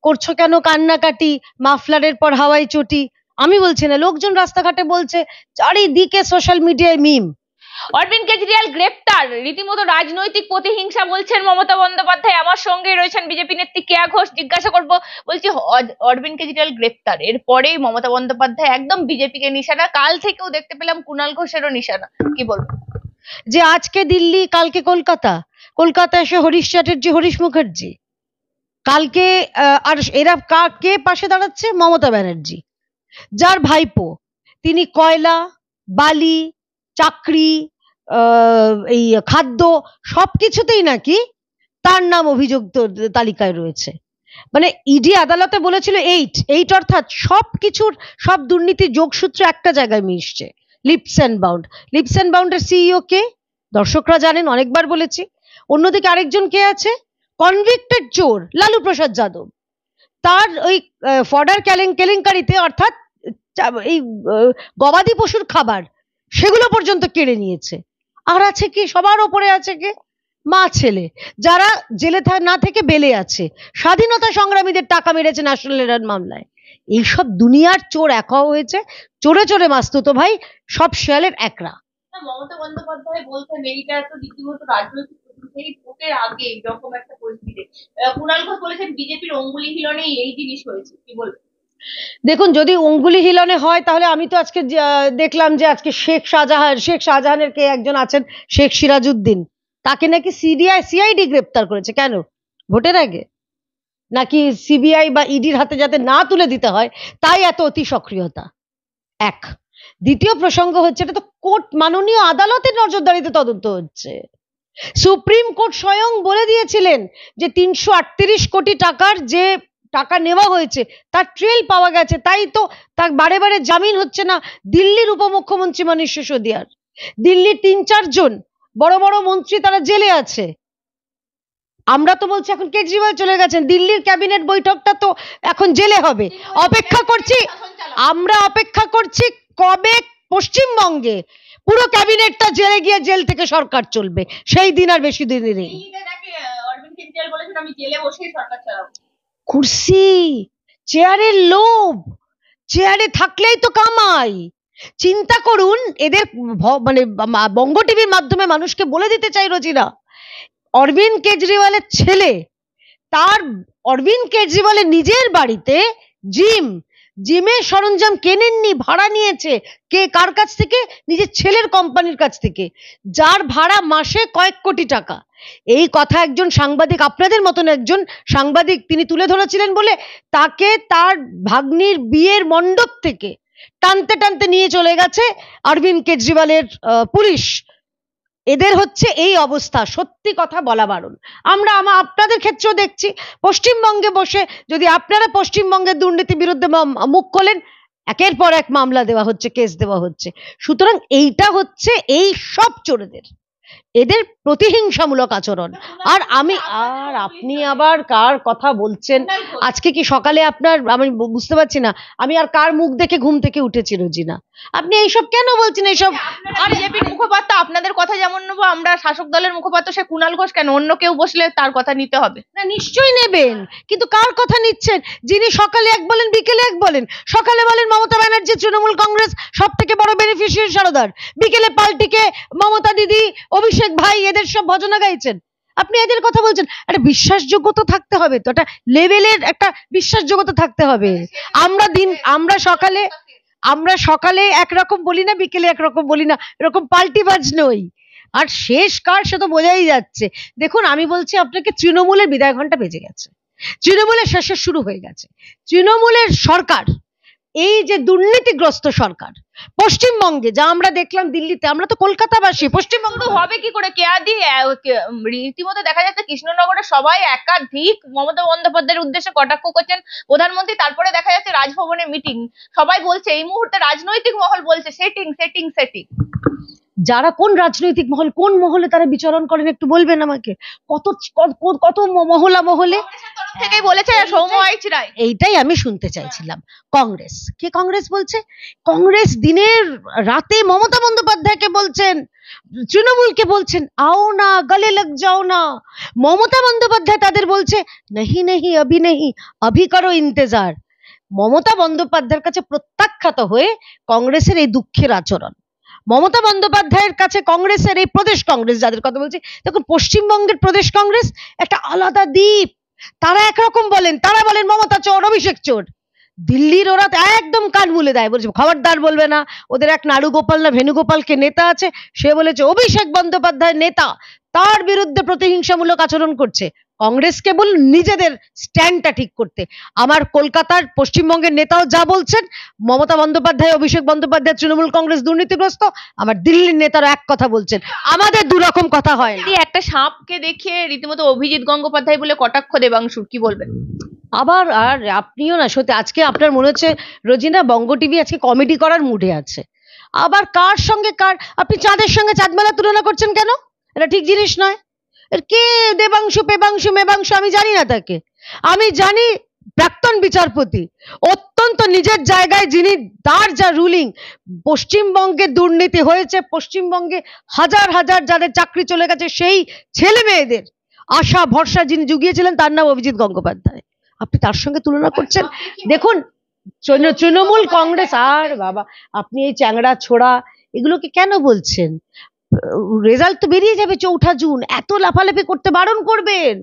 করছো কেন কান্নাকাটি, মাফলারের পর হাওয়াই চটি? আমি বলছি না, লোকজন রাস্তাঘাটে বলছে, চারিদিকে সোশ্যাল মিডিয়ায় মিম। অরবিন্দ কেজরিওয়াল গ্রেপ্তার, রীতিমতো রাজনৈতিক প্রতিহিংসা বলছেন মমতা বন্দ্যোপাধ্যায়। আমার সঙ্গে রয়েছেন বিজেপি নেত্রী কেয়া ঘোষ, জিজ্ঞাসা করবো। বলছি অরবিন্দ কেজরিওয়াল গ্রেপ্তার, এরপরেই মমতা বন্দ্যোপাধ্যায় একদম বিজেপিকে নিশানা, কাল থেকেও দেখতে পেলাম কুণাল ঘোষেরও নিশানা, কি বলবো? যে আজকে দিল্লি, কালকে কলকাতা, কলকাতায় এসে হরিশ চ্যাটার্জি, হরিশ মুখার্জি, কালকে আর এরা কে পাশে দাঁড়াচ্ছে? মমতা ব্যানার্জি, যার ভাইপো, তিনি কয়লা, বালি, চাকরি, এই খাদ্য সবকিছুতেই নাকি তার নাম অভিযুক্ত তালিকায় রয়েছে। মানে ইডি আদালতে বলেছিল 8 অর্থাৎ সবকিছুর, সব দুর্নীতি যোগসূত্র একটা জায়গায় মিশছে। লিপস অ্যান্ড বাউন্ডের সিইও কে? দর্শকরা জানেন, অনেকবার বলেছি। অন্যদিকে আরেকজন কে আছে? কনভিক্টেড চোর লালু প্রসাদ যাদব, তার ওই ফডার কেলেঙ্কারিতে, অর্থাৎ এই গবাদি পশুর খাবার, সেগুলো পর্যন্ত কেড়ে নিয়েছে। আর আছে কি? সবার ওপরে আছে কে? মা ছেলে, যারা জেলে না থেকে বেলে আছে, স্বাধীনতা সংগ্রামীদের টাকা মেরেছে ন্যাশনাল হেরাল্ড মামলায়। এইসব দুনিয়ার চোর একা হয়েছে, চোরে চোরে মাস্তুতো ভাই, সব শেয়ালের একরা। মমতা বন্দ্যোপাধ্যায় বলছেন এইটা তো রীতিমতো রাজনৈতিক এই ভোটের আগে এরকম একটা পরিস্থিতি। কুণাল ঘোষ বলেছেন বিজেপির অঙ্গুলি হিলনেই এই জিনিস হয়েছে, কি বলবেন? দেখুন, যদি অঙ্গুলি হিলনে হয়, তাহলে আমি তো আজকে দেখলাম যে আজকে শেখ শাহজাহানের কে একজন আছেন, শেখ সিরাজউদ্দিন, তাকে নাকি সিআইডি গ্রেপ্তার করেছে। কেন? ভোটের আগে? নাকি সিবিআই বা ইডির হাতে যাতে না তুলে দিতে হয় তাই এত অতি সক্রিয়তা? এক। দ্বিতীয় প্রসঙ্গ হচ্ছে, এটা তো কোর্ট, মাননীয় আদালতের নজরদারিতে তদন্ত হচ্ছে। সুপ্রিম কোর্ট স্বয়ং বলে দিয়েছিলেন যে 338 কোটি টাকার যে টাকা নেওয়া হয়েছে তার ট্রেল পাওয়া গেছে, তাই তো তার বারে বারে জামিন হচ্ছে না দিল্লির উপমুখ্যমন্ত্রী মনীষ সিসোদিয়ার। দিল্লির 3-4 জন বড় বড় মন্ত্রী তারা জেলে আছে। আমরা তো বলছি এখন কেজরিওয়াল চলে গেছেন, দিল্লির ক্যাবিনেট বৈঠকটা তো এখন জেলে হবে। অপেক্ষা করছি, আমরা অপেক্ষা করছি কবে পশ্চিমবঙ্গে পুরো ক্যাবিনেটটা জেলে গিয়ে জেল থেকে সরকার চলবে, সেই দিন আর বেশি দিন নেই। কুর্সি, চেয়ারের লোভ, চেয়ারে থাকলেই তো কামাই। চিন্তা করুন, এদের মানে বঙ্গ টিভির মাধ্যমে মানুষকে বলে দিতে চাই রোজিনা, অরবিন্দ কেজরিওয়ালের ছেলে, তার অরবিন্দ কেজরিওয়ালের নিজের বাড়িতে জিমের সরঞ্জাম কেনেননি, ভাড়া নিয়েছে। কে, কার কাছ থেকে? নিজের ছেলের কোম্পানির কাছ থেকে, যার ভাড়া মাসে কয়েক কোটি টাকা। এই কথা একজন সাংবাদিক, আপনাদের মতন একজন সাংবাদিক, তিনি তুলে ধরেছিলেন বলে তাকে তার ভাগ্নির বিয়ের মণ্ডপ থেকে টানতে টানতে নিয়ে চলে গেছে অরবিন্দ কেজরিওয়ালের পুলিশ। এদের হচ্ছে এই অবস্থা, সত্যি কথা বলা বারণ। আমরা আপনাদের ক্ষেত্রেও দেখছি, পশ্চিমবঙ্গে বসে যদি আপনারা পশ্চিমবঙ্গের দুর্নীতি বিরুদ্ধে মুখ খোলেন, একের পর এক মামলা দেওয়া হচ্ছে, কেস দেওয়া হচ্ছে। সুতরাং এইটা হচ্ছে এই সব চোরেদের, এদের প্রতিহিংসামূলক আচরণ। আর আপনি আবার কার কথা বলছেন? আজকে কি সকালে আপনার, আমি বুঝতে পারছি না আমি আর কার মুখ দেখে ঘুম থেকে উঠেছি রোজিনা। আপনি এইসব কেন বলছেন? এইসব আর বিজেপির মুখপাত্র, আপনাদের কথা যেমন নেবো আমরা, শাসক দলের মুখপাত্র সে কুণাল ঘোষ, কেন অন্য কেউ বসলে তার কথা নিতে হবে না? নিশ্চয়ই নেবেন, কিন্তু কার কথা নিচ্ছেন? যিনি সকালে এক বলেন, বিকেলে এক বলেন। সকালে বলেন মমতা ব্যানার্জি, তৃণমূল কংগ্রেস সব থেকে বড় বেনিফিশিয়ারি সারদার, বিকেলে পাল্টিকে মমতা দিদি, অভিষেক ভাই, এদের সব ভজনা গাইছেন। আপনি এদের কথা বলছেন। একটা বিশ্বাসযোগ্যতা থাকতে হবে তো, একটা লেভেলের একটা বিশ্বাসযোগ্যতা থাকতে হবে। আমরা সকালে একরকম বলি না, বিকেলে একরকম বলি না, এরকম পাল্টিবাজ নই। আর শেষ কার সে তো বোঝাই যাচ্ছে। দেখুন, আমি বলছি আপনাকে, তৃণমূলের বিদায় ঘন্টা বেজে গেছে, তৃণমূলের শেষে শুরু হয়ে গেছে। তৃণমূলের সরকার, এই যে দুর্নীতিগ্রস্ত সরকার পশ্চিমবঙ্গে, যা আমরা দেখলাম দিল্লিতে, আমরা তো কলকাতাবাসী, পশ্চিমবঙ্গ হবে কি করে? কেয়াদি রীতিমতো দেখা যাচ্ছে কৃষ্ণনগরে সবাই একাধিক মমতা বন্দ্যোপাধ্যায়ের উদ্দেশ্যে কটাক্ষ করছেন প্রধানমন্ত্রী, তারপরে দেখা যাচ্ছে রাজভবনে মিটিং, সবাই বলছে এই মুহূর্তে রাজনৈতিক মহল বলছে সেটিং সেটিং সেটিং। যারা কোন রাজনৈতিক মহল, কোন মহলে তারা বিচরণ করেন একটু বলবেন আমাকে? কত কত মহলে থেকেই বলেছে সৌম্য রায়। এইটাই আমি শুনতে চাইছিলাম। কংগ্রেস, কে কংগ্রেস বলছে? কংগ্রেস দিনের রাতে মমতা বন্দ্যোপাধ্যায়কে বলছেন, তৃণমূলকে বলছেন আও না, গলে লগ যাও না। মমতা বন্দ্যোপাধ্যায় তাদের বলছে নেহি নেহি অভি নেহি, অভি করো ইন্তজার। মমতা বন্দ্যোপাধ্যায়ের কাছে প্রত্যাখ্যাত হয়ে কংগ্রেসের এই দুঃখের আচরণ, মমতা বন্দ্যোপাধ্যায়ের কাছে কংগ্রেসের এই প্রদেশ কংগ্রেস যাদের কথা বলছি, দেখুন পশ্চিমবঙ্গের প্রদেশ কংগ্রেস একটা আলাদা দ্বীপ। তারা একরকম বলেন, তারা বলেন মমতা চোর, অভিষেক চোর। দিল্লির ওরা একদম কান মুলে দেয়, বলছে খবরদার বলবে না। ওদের এক নাড়ুগোপাল না ভেনুগোপালকে নেতা আছে, সে বলেছে অভিষেক বন্দ্যোপাধ্যায় নেতা, তার বিরুদ্ধে প্রতিহিংসামূলক আচরণ করছে। কংগ্রেস কেবল নিজেদের স্ট্যান্ডটা ঠিক করতে। আমার কলকাতার পশ্চিমবঙ্গের নেতাও যা বলছেন, মমতা বন্দ্যোপাধ্যায়, অভিষেক বন্দ্যোপাধ্যায়, তৃণমূল কংগ্রেস দুর্নীতিগ্রস্ত, আমার দিল্লির নেতারা এক কথা বলছেন। আমাদের দুরকম কথা হয় না। একটা সাপকে দেখিয়ে রীতিমতো অভিজিৎ গঙ্গোপাধ্যায় বলে কটাক্ষ দেবাংশুর, কি বলবেন? আবার আর আপনিও না, সত্যি আজকে আপনার মনে হচ্ছে রোজিনা বঙ্গ টিভি আজকে কমেডি করার মুডে আছে। আবার কার সঙ্গে কার, আপনি চাঁদের সঙ্গে চাঁদমেলা তুলনা করছেন কেন? এটা ঠিক জিনিস নয়। এর কে দেবাংশু পেবাংশু মেবাংশু আমি জানি না তাকে। আমি জানি প্রাক্তন বিচারপতি, অত্যন্ত নিজের জায়গায়, যিনি, তার যা রুলিং, পশ্চিমবঙ্গে দুর্নীতি হয়েছে, পশ্চিমবঙ্গে হাজার হাজার যাদের চাকরি চলে গেছে, সেই ছেলে মেয়েদের আশা ভরসা যিনি জুগিয়েছিলেন, তার নাম অভিজিৎ গঙ্গোপাধ্যায়। আপনি তার সঙ্গে তুলনা করছেন? দেখুন তৃণমূল কংগ্রেস, আর বাবা আপনি এই চ্যাংড়া ছোড়া এগুলোকে কেন বলছেন? রেজাল্ট তো বেরিয়ে যাবে 4 জুন, এত লাফালাফি করতে বারণ করবেন।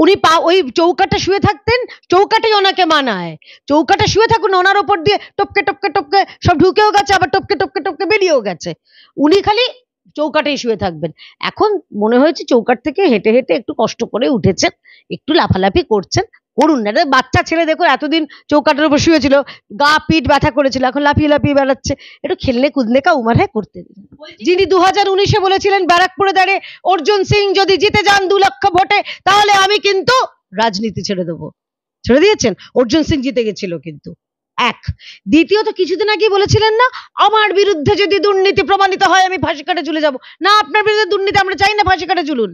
উনি ওই চৌকাটা শুয়ে থাকতেন, চৌকাটাই ওনাকে মানায়। চৌকাটা শুয়ে থাকুন, ওনার ওপর দিয়ে টপকে টপকে টপকে সব ঢুকেও গেছে, আবার টপকে টপকে টপকে বেরিয়েও গেছে। উনি খালি চৌকাটাই শুয়ে থাকবেন। এখন মনে হয়েছে চৌকাট থেকে হেঁটে হেঁটে একটু কষ্ট করে উঠেছেন, একটু লাফালাফি করছেন, করুন না। বাচ্চা ছেলে দেখো এতদিন চৌকাটের উপর শুয়েছিল, গা পিঠ ব্যথা করেছিল, এখন লাফিয়ে লাফিয়ে বেড়াচ্ছে। একটু খেলনে কুদনে কা উমার হ্যাঁ করতে দিন। যিনি 2019-এ বলেছিলেন ব্যারাকপুরে দাঁড়িয়ে অর্জুন সিং যদি জিতে যান 2 লক্ষ ভোটে, তাহলে আমি কিন্তু রাজনীতি ছেড়ে দেবো, ছেড়ে দিয়েছেন। অর্জুন সিং জিতে গেছিল কিন্তু। এক, দ্বিতীয়ত কিছুদিন আগে বলেছিলেন না, আমার বিরুদ্ধে যদি দুর্নীতি প্রমাণিত হয় আমি ফাঁসি কাটে ঝুলে যাব। না, আপনার বিরুদ্ধে দুর্নীতি আমরা চাই না ফাঁসি কাটে ঝুলুন।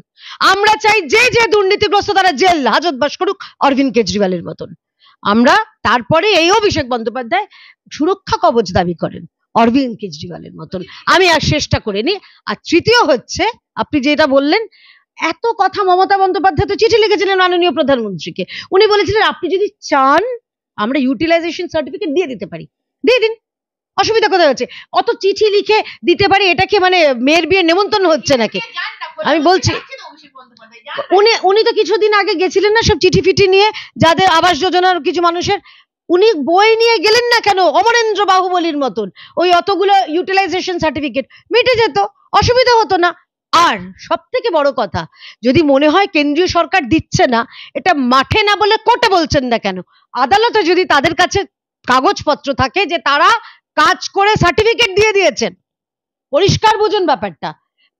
আমরা চাই যে যে দুর্নীতিগ্রস্ত তারা জেল হাজত বাস করুক অরবিন্দ কেজরিওয়ালের মতন। আমরা তারপরে এই অভিষেক বন্দ্যোপাধ্যায় সুরক্ষা কবচ দাবি করেন অরবিন্দ কেজরিওয়ালের মতন, আমি আর চেষ্টা করিনি। আর তৃতীয় হচ্ছে, আপনি যেটা বললেন, এত কথা মমতা বন্দ্যোপাধ্যায় তো চিঠি লিখেছিলেন মাননীয় প্রধানমন্ত্রীকে। উনি বলেছিলেন আপনি যদি চান আমরা ইউটিলাইজেশন সার্টিফিকেট দিয়ে দিতে পারি, দিয়ে দিন, অসুবিধা কোথায় হচ্ছে? অত চিঠি লিখে দিতে পারি, এটা কি মানে মেয়ের বিয়ে নেমন্তন্ন হচ্ছে নাকি? আমি বলছি উনি তো কিছুদিন আগে গেছিলেন না সব চিঠি ফিটি নিয়ে, যাদের আবাস যোজনার কিছু মানুষের। উনি বই নিয়ে গেলেন না কেন অমরেন্দ্র বাহুবলীর মতন? ওই অতগুলো ইউটিলাইজেশন সার্টিফিকেট মিটে যেত, অসুবিধা হতো না। আর সব থেকে বড় কথা, যদি মনে হয় কেন্দ্রীয় সরকার দিচ্ছে না, এটা মাঠে না বলে কোর্টে বলছেন না কেন? আদালতে যদি তাদের কাছে কাগজপত্র থাকে যে তারা কাজ করে সার্টিফিকেট দিয়ে দিয়েছেন, পরিষ্কার বুঝুন ব্যাপারটা,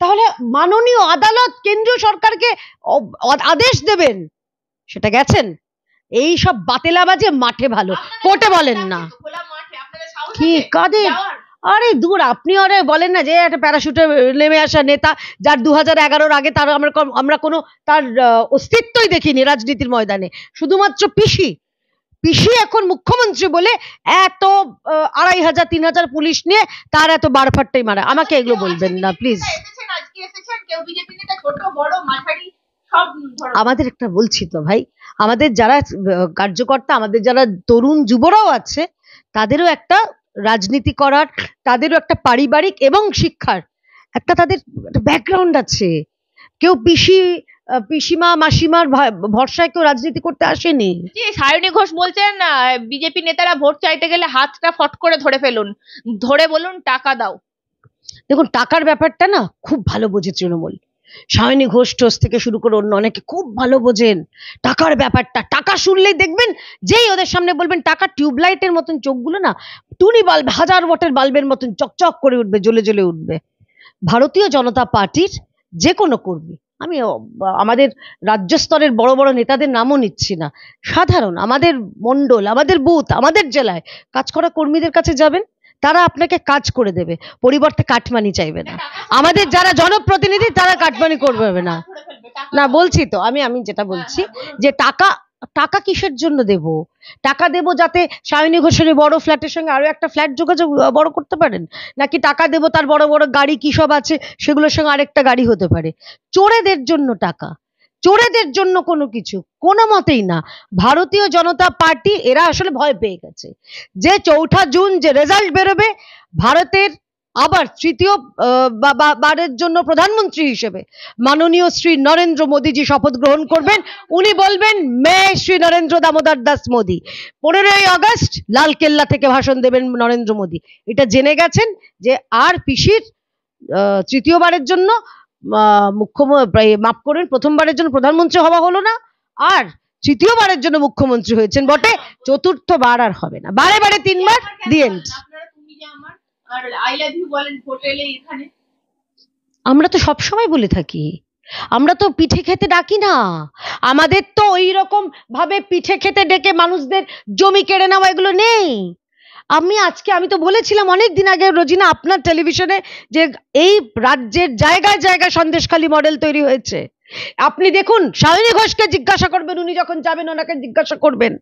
তাহলে মাননীয় আদালত কেন্দ্রীয় সরকারকে আদেশ দেবেন। সেটা গেছেন? এই সব বাতেলাবাজে মাঠে ভালো, কোর্টে বলেন না। কি কাদের? আরে দূর, আপনি আরে বলেন না যে একটা প্যারাশুটে নেমে আসা নেতা, যার 2011-র আগে তার আমরা কোনো তার অস্তিত্বই দেখিনি রাজনীতির ময়দানে। শুধুমাত্র পিসি এখন মুখ্যমন্ত্রী বলে এত 2500-3000 পুলিশ নিয়ে তার এত বারফাট্টাই মারা। আমাকে এগুলো বলবেন না প্লিজ। আমাদের একটা বলছি তো ভাই, আমাদের যারা কার্যকর্তা, আমাদের যারা তরুণ যুবরাও আছে, তাদেরও একটা রাজনীতি করার, তাদেরও একটা পারিবারিক এবং শিক্ষার একটা তাদের ব্যাকগ্রাউন্ড আছে। কেউ পিসিমা মাসিমার ভরসায় কেউ রাজনীতি করতে আসেনি। সায়নী ঘোষ বলছেন বিজেপি নেতারা ভোট চাইতে গেলে হাতটা ফট করে ধরে ফেলুন, ধরে বলুন টাকা দাও। দেখুন টাকার ব্যাপারটা না খুব ভালো বোঝে তৃণমূল। সায়নী ঘোষ টোস থেকে শুরু করে অন্য অনেকে খুব ভালো বোঝেন টাকার ব্যাপারটা। টাকা শুনলেই দেখবেন যেই ওদের সামনে বলবেন টাকা, টিউবলাইটের মতন চোখগুলো না টুনি বাল্ব, 1000 ওয়াটের বাল্বের মতন চকচক করে উঠবে, জ্বলে জ্বলে উঠবে। ভারতীয় জনতা পার্টির যে কোনো কর্মী, আমি আমাদের রাজ্য স্তরের বড় বড় নেতাদের নামও নিচ্ছি না, সাধারণ আমাদের মণ্ডল, আমাদের বুথ, আমাদের জেলায় কাজ করা কর্মীদের কাছে যাবেন, তারা আপনাকে কাজ করে দেবে, পরিবর্তে কাটমানি চাইবে না। আমাদের যারা জনপ্রতিনিধি তারা কাটমানি করবে না। না বলছি তো আমি যেটা বলছি যে টাকা টাকা কিসের জন্য দেব? টাকা দেব যাতে সায়নী ঘোষের বড় ফ্ল্যাটের সঙ্গে আরো একটা ফ্ল্যাট যোগাযোগ বড় করতে পারেন, নাকি টাকা দেব তার বড় বড় গাড়ি কি সব আছে সেগুলোর সঙ্গে আরেকটা গাড়ি হতে পারে? চোরেদের জন্য টাকা, চোরেদের জন্য কোনো কিছু, কোনো মতেই না। ভারতীয় জনতা পার্টি এরা আসলে ভয় পেয়ে গেছে যে 4 জুন যে রেজাল্ট বেরোবে, ভারতের আবার তৃতীয় বারের জন্য প্রধানমন্ত্রী হিসেবে মাননীয় শ্রী নরেন্দ্র মোদীজি শপথ গ্রহণ করবেন। উনি বলবেন মে শ্রী নরেন্দ্র দামোদর দাস মোদী। 15ই আগস্ট লালকেল্লা থেকে ভাষণ দেবেন নরেন্দ্র মোদী। এটা জেনে গেছেন যে আর পিসির তৃতীয়বারের জন্য মুখ্যমন্ত্রী, মাফ করবেন, প্রথমবারের জন্য প্রধানমন্ত্রী হওয়া হলো না, আর তৃতীয়বারের জন্য মুখ্যমন্ত্রী হয়েছেন বটে, চতুর্থবার আর হবে না, বারে বারে 3 বার দি এন্ড। আমরা তো সবসময় বলে থাকি, আমরা তো পিঠে খেতে ডাকি না, আমাদের তো ওই রকম ভাবে পিঠে খেতে ডেকে মানুষদের জমি কেড়ে নেওয়া এগুলো নেই। আমি তো বলেছিলাম অনেকদিন আগে রোজিনা আপনার টেলিভিশনে যে এই রাজ্যের জায়গায় জায়গায় সন্দেশখালী মডেল তৈরি হয়েছে। আপনি দেখুন, সায়নী ঘোষকে জিজ্ঞাসা করবেন, উনি যখন যাবেন ওনাকে জিজ্ঞাসা করবেন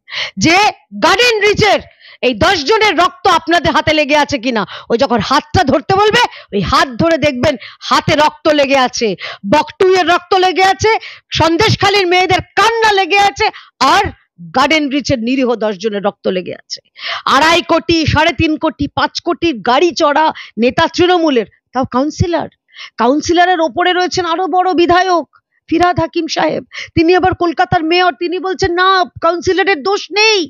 যে গার্ডেন রিচের এই 10 জনের রক্ত আপনাদের হাতে লেগে আছে কিনা। ওই যখন হাতটা ধরতে বলবে, ওই হাত ধরে দেখবেন হাতে রক্ত লেগে আছে, বকটুইয়ের রক্ত লেগে আছে, সন্দেশখালীর মেয়েদের কান্না লেগে আছে, আর গার্ডেন রিচের নিরীহ 10 জনের রক্ত লেগে আছে। 2.5 কোটি, 3.5 কোটি, 5 কোটির গাড়ি চড়া নেতা তৃণমূলের, তাও কাউন্সিলরের ওপরে রয়েছেন আরো বড় বিধায়ক ফিরহাদ হাকিম সাহেব, তিনি আবার কলকাতার মেয়র। তিনি বলছেন না, কাউন্সিলরের দোষ নেই,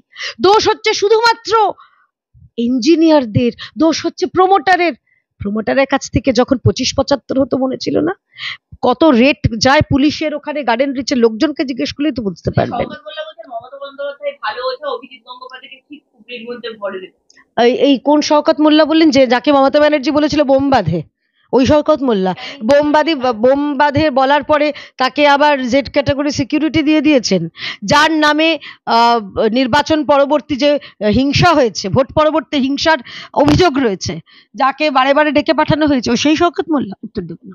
দোষ হচ্ছে শুধুমাত্র ইঞ্জিনিয়ারদের, দোষ হচ্ছে প্রমোটারের কাছ থেকে যখন 25-75 হতো মনে ছিল না, কত রেট যায় পুলিশের ওখানে গার্ডেন রিচের লোকজনকে জিজ্ঞেস করলেই তো বুঝতে পারবেন। এই কোন শওকত মোল্লা বললেন যে যাকে মমতা ব্যানার্জি বলেছিল বোম বাঁধে, ওই শওকত মোল্লা বোম বাঁধে বলার পরে তাকে আবার জেড ক্যাটাগরি সিকিউরিটি দিয়ে দিয়েছেন, যার নামে নির্বাচন পরবর্তী যে হিংসা হয়েছে, ভোট পরবর্তী হিংসার অভিযোগ রয়েছে, যাকে বারে বারে ডেকে পাঠানো হয়েছে, সেই শওকত মোল্লা। উত্তর দেবেন।